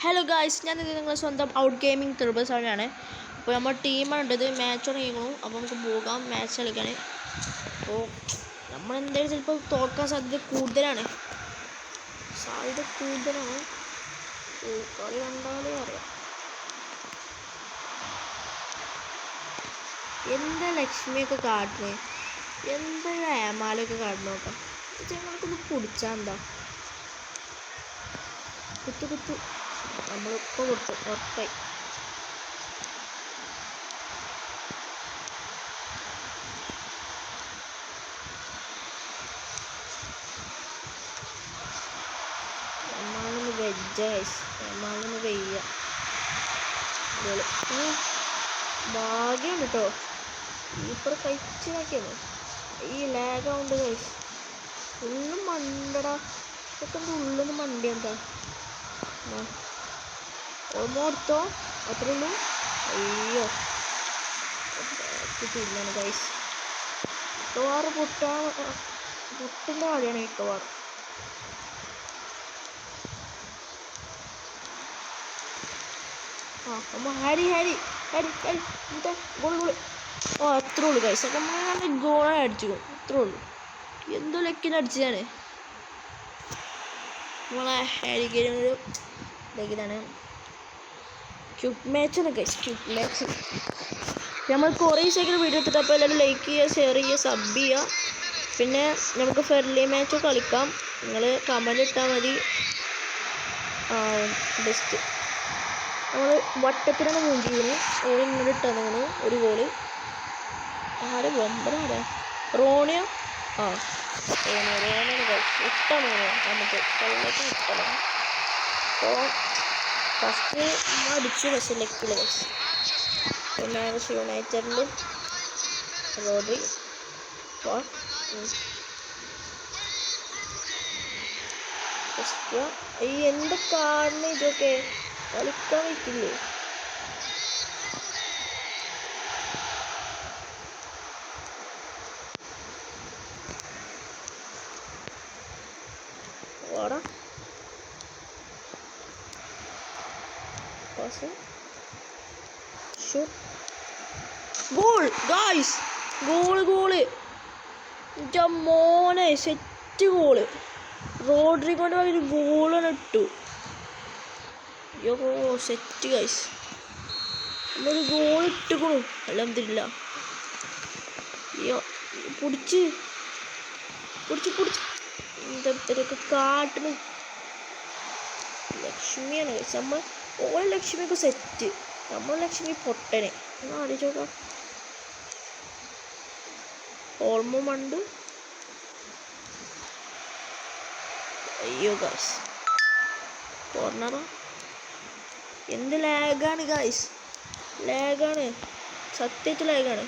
Hello guys, ഞാനിത് നിങ്ങളെ സ്വന്തം ഔട്ട് ഗെയിമിംഗ് ത്രിബിൾസാണ്. അപ്പോൾ നമ്മുടെ ടീമാണ് ഇത്. മാച്ച് തുടങ്ങിയിരുന്നു. അപ്പോൾ നമുക്ക് പോകാം മാച്ച് കളിക്കാൻ. അപ്പോൾ നമ്മളെന്തായാലും ചിലപ്പോൾ തോൽക്കാൻ സാധ്യത കൂടുതലാണ്. കളി കണ്ടാലേ അറിയാം. എന്താ ലക്ഷ്മിയൊക്കെ കാട്ടുന്നത്, എന്താ ഏമാലയൊക്കെ കാട്ടുന്ന നോക്കാം. ഞങ്ങൾക്കൊന്ന് പിടിച്ചാൽ എന്താ കുത്തു നമ്മളിപ്പോൾ കൊടുത്തു ഉറപ്പായി. എമാളൊന്ന് എമാളൊന്ന് വെയ്യ ഭാഗ്യം കേട്ടോ. ഇപ്പോൾ കഴിച്ചാക്കിയാണ് ഈ ലാഗാവുണ്ട് ഗൈസ്. ഉള്ളും മണ്ടടാ, ഇതൊക്കെ എന്താ ഉള്ളൊന്ന് മണ്ടി എന്താ ഓർമ്മ എടുത്തോ, അത്രേ ഉള്ളൂ. അയ്യോ തിന്നാണ് ഗൈസ്. മിക്കവാറും പൊട്ടിൻ്റെ കളിയാണ് മിക്കവാറും. നമ്മൾ ഹാരി എന്താ ഗോൾ അത്രേ ഉള്ളൂ ഗൈസ്. അപ്പം നമ്മൾ ഗോളാണ് അടിച്ചു, അത്രേ ഉള്ളൂ. എന്തോ ലക്കിന് അടിച്ചതാണ് നമ്മളെ ഹാരി കെയിനൊരു ഇതാണ്. ക്യൂബ് മാച്ചാണ് ഗൈസ്, ക്യൂബ് മാച്ച്. നമ്മൾ കുറേ ദിവസമായിട്ട് വീഡിയോ എടുത്തിട്ട്. അപ്പോൾ എല്ലാവരും ലൈക്ക് ചെയ്യുക, ഷെയർ ചെയ്യുക, സബ് ചെയ്യുക. പിന്നെ നമുക്ക് ഫ്രണ്ട്ലി മാച്ച് കളിക്കാം. നിങ്ങൾ കമൻറ്റ് ഇട്ടാൽ മതി. ബെസ്റ്റ് നമ്മൾ വട്ടത്തിലാണ് മൂഞ്ചിക്കുന്നത്. ഓൾ ഇങ്ങനെ ഇട്ടാൽ നിങ്ങൾ ഒരു ഗോള്. ആരെ വമ്പനാരാ റോണിയോ? റോണിയാണ് ഗൈസ്. ഇട്ടാണ് നമുക്ക് കൊള്ളക്ക് ഇട്ടണം. അപ്പോൾ ഫസ്റ്റ് അടിച്ചു, പക്ഷേ ലക്കില്ല ഗൈസ്. മാഞ്ചസ്റ്റർ യുണൈറ്റഡിൽ റോഡ്രി ഈ എന്ത് കാരണം ഇതൊക്കെ കളിക്കാൻ പറ്റില്ലേ? വാടാ ഗോൾ ഗായ്സ്, ഗോള് മോനെ, സെറ്റ് ഗോള്. റോഡ്രി കൊണ്ട് ഒരു ഗോളാണ് ഇട്ടു. അയ്യോ സെറ്റ് ഗൈസ്, നമ്മളൊരു ഗോൾ ഇട്ടുകൊള്ളു. അൽഹംദുലില്ലാ. അയ്യോ പിടിച്ച് ഇതൊക്കെ കാട്ടിന് ലക്ഷ്മിയാണ് ഗൈസ്. നമ്മൾ ഓരോ ലക്ഷ്മിയൊക്കെ സെറ്റ്, നമ്മൾ ലക്ഷ്മി പൊട്ടനെ ഒന്ന് ആലോചിച്ച് നോക്കാം. ഓൾമോ മണ്ട്. അയ്യോ ഗൈസ്, കോർണറാ. എന്ത് ലാഗാണ് ഗൈസ്, ലാഗാണ്, സത്യത്തിൽ ലാഗാണ്.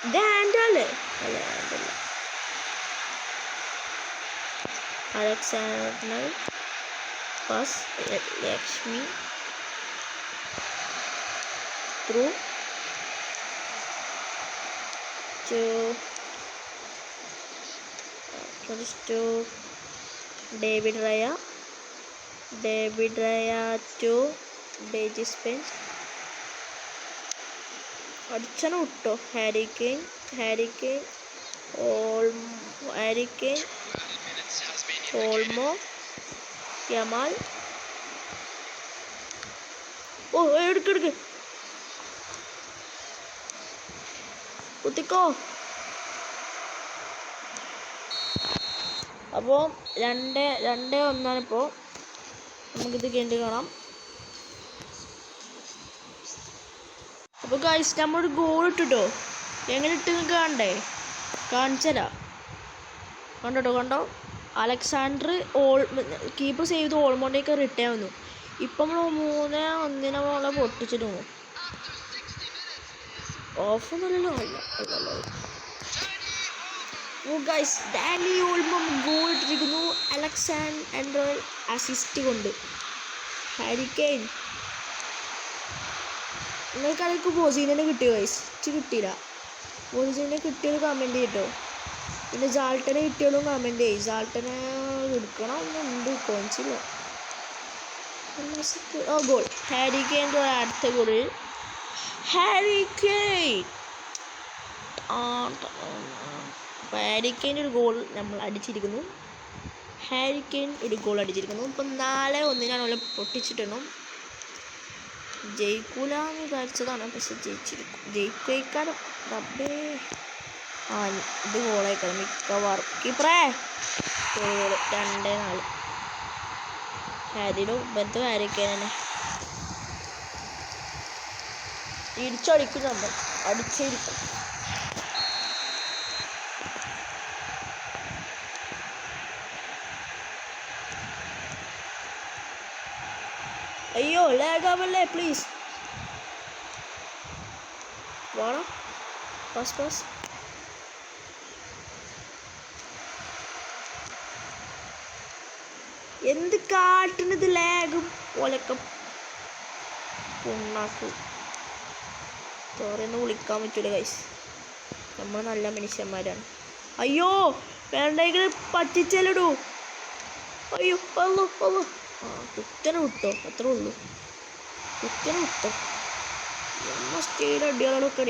ഇത് ഹാൻഡല്ലേ? അല്ല ഹാൻഡല്ല. Alexander pass, Lakshmi through to David Raya to Deji Spence. അടിച്ചണ വിട്ടോ. Harry Kane Olmo Yamal. എടുക്ക് കുത്തിക്കോ. അപ്പോൾ 2-1 ഇപ്പോൾ. നമുക്കിത് കഴിഞ്ഞിട്ട് കാണാം. അപ്പോൾ ഗൈസ് നമ്മളൊരു ഗോൾ ഇട്ടിട്ടോ. എങ്ങനെ ഇട്ട് നിങ്ങൾക്ക് കാണണ്ടേ? കാണിച്ചരാ. കണ്ടോ അലക്സാണ്ടർ കീപ്പർ സേവ് ചെയ്ത് ഓൾമോണ്ടേക്ക് റിട്ടേൺ വന്നു. ഇപ്പം നമ്മൾ 3-1 മോളെ പൊട്ടിച്ചിട്ട് പോകും. ഓഫൊന്നുമല്ലല്ലോ. ഗൈസ് ഡാനി ഓൾമോ ഗോൾ ഇട്ടിരിക്കുന്നു. അലക്സാണ്ടർ അസിസ്റ്റ് കൊണ്ട്. ഹാരി കെയിൻ നിങ്ങൾക്ക് അതൊക്കെ ബോസീനെ കിട്ടിയോ ഗൈസ്? കിട്ടിയില്ല. ഒറിജിനെ കിട്ടിയൊരു കമൻറ്റ് ചെയ്യട്ടോ. പിന്നെ ജാൾട്ടനെ കിട്ടിയാലും കമൻറ്റ് ചെയ്യും. ജാൾട്ടനെ എടുക്കണം എന്നുണ്ട്, കോൺസില്ല. Goal Harry Kane. അടുത്ത goal Harry Kane. Harry Kane ഒരു ഗോൾ നമ്മൾ അടിച്ചിരിക്കുന്നു. ഹാരി കെയ്ൻ ഒരു ഗോൾ അടിച്ചിരിക്കുന്നു. ഇപ്പം 4-1 അവരെ പൊട്ടിച്ചിട്ടണം. ജയിക്കൂലെന്ന് വിചാരിച്ചതാണ്, പക്ഷെ ജയിക്കാനും റബ്ബേ. ഇത് ഗോളായിക്കണം മിക്കവാറും. കീപ്പറേ 2-4. ഹാരിയുടെ ഉപരത്ത് ഹാരി കെയ്ൻ തന്നെ ഇടിച്ചടിക്കും. നമ്മൾ അടിച്ചിരിക്കും. അയ്യോ ലാഗാവല്ലേ പ്ലീസ്. വേണം പാസ്. എന്ത് കാട്ടുന്നത് ലാഗും പോലൊക്കെ പുണ്ണാക്കും. തോറൊന്നും വിളിക്കാൻ പറ്റൂല ഗൈസ്, നമ്മൾ നല്ല മനുഷ്യന്മാരാണ്. അയ്യോ വേണ്ടെങ്കിൽ പറ്റിച്ചല്ലടൂ. അയ്യോ അല്ലോ കുത്തനെ വിട്ടോ, അത്രേ ഉള്ളൂ. കുത്തനെ വിട്ടോ. നമ്മ സ്റ്റേഡ് അടിയാളൊക്കെ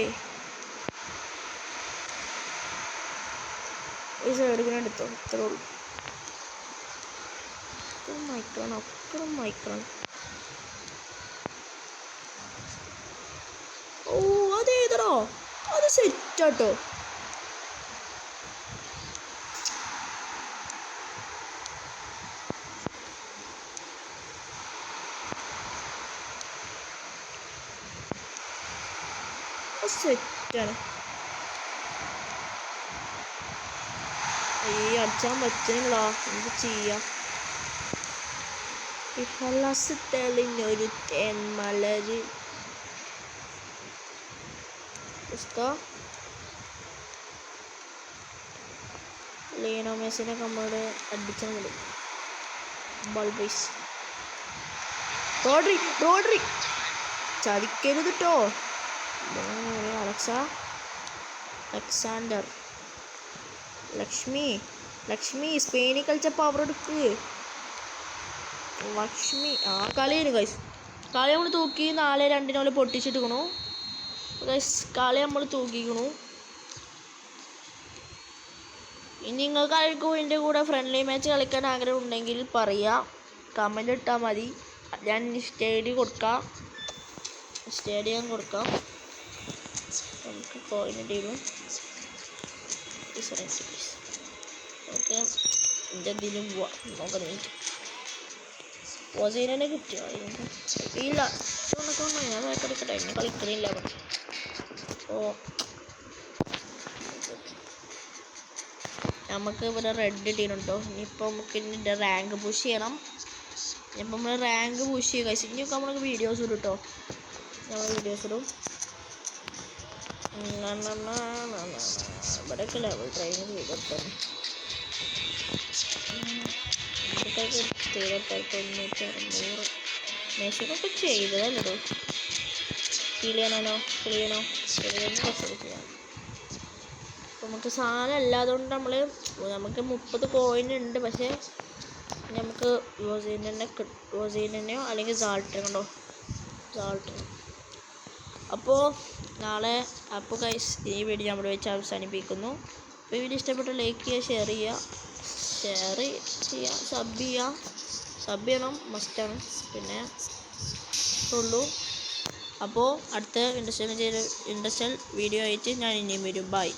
ഈ സൈഡിങ്ങനെ എടുത്തോ, അത്രേ ഉള്ളൂ. മൈക്രോൺ. ഓ അതേതറോ, അത് സെറ്റാട്ടോ. സെറ്റാണ്. ഈ അടിച്ചാൻ പറ്റുന്നില്ല, എന്ത് ചെയ്യാം. തെളിഞ്ഞൊരു തേന്മലര് ലിയോണൽ മെസ്സിനൊക്കെ നമ്മളോട് അടിച്ചാൽ മതി. ബോൾബോയ്സ് റോഡ്രി ചതിക്കരുത് കേട്ടോ. അലക്സാണ്ടർ ലക്ഷ്മി സ്പെയിനിൽ കളിച്ച പവർ എടുക്ക്. ലക്ഷ്മി കളിയാണ് ഗൈസ്. കളി നമ്മൾ തൂക്കി 4-2 പൊട്ടിച്ചിട്ടിക്കണു ഗൈസ്. കളി നമ്മൾ തൂക്കിക്കണു. ഇനി നിങ്ങൾക്ക് ആർക്കും ഇതിൻ്റെ കൂടെ ഫ്രണ്ട്ലി മാച്ച് കളിക്കാൻ ആഗ്രഹം ഉണ്ടെങ്കിൽ പറയാം, കമൻ്റ് ഇട്ടാൽ മതി. ഞാൻ സ്റ്റേഡിയം കൊടുക്കാം. നമുക്ക് കോയിൻ ടീമും ഓക്കെ. എൻ്റെ എന്തെങ്കിലും പോവാം നോക്കാം. നീറ്റ് ഓസീനെ കിട്ടിയോ? ഇല്ല ഞാൻ കളിക്കട്ടെ, എന്നെ കളിക്കണില്ല. നമുക്ക് ഇവിടെ റെഡ് ടീമുണ്ടോ. ഇനിയിപ്പോൾ നമുക്ക് ഇതിൻ്റെ റാങ്ക് പുഷ് ചെയ്യണം. ഇപ്പം നമ്മൾ റാങ്ക് പുഷ് ചെയ്യുക. ഇനിയൊക്കെ നമ്മൾക്ക് വീഡിയോസ് ഇടും കേട്ടോ. നമ്മൾ വീഡിയോസ് ഇടും. ഇവിടെയൊക്കെ ലെവൽ ട്രെയിനിങ് ചെയ്തിട്ട് മെസ്സിനൊക്കെ ചെയ്തതല്ലോ. ക്ലിയനോ നമുക്ക് സാധനം അല്ലാതുകൊണ്ട് നമുക്ക് 30 കോയിൻ ഉണ്ട്. പക്ഷേ നമുക്ക് യോസീനെയോ അല്ലെങ്കിൽ ജാൾട്ടനോ. അപ്പോൾ ഗൈസ് ഈ വീഡിയോ നമ്മൾ വെച്ച് അവസാനിപ്പിക്കുന്നു. അപ്പോൾ ഈ വീഡിയോ ഇഷ്ടപ്പെട്ട ലൈക്ക് ചെയ്യുക, ഷെയർ ചെയ്യുക, സബ് ചെയ്യണം മസ്റ്റാണ്. പിന്നെ ഉള്ളൂ. അപ്പോൾ അടുത്ത ഇൻഡസ്ട്രിയൽ വീഡിയോ ആയിട്ട് ഞാൻ ഇനിയും വരും. ബൈ.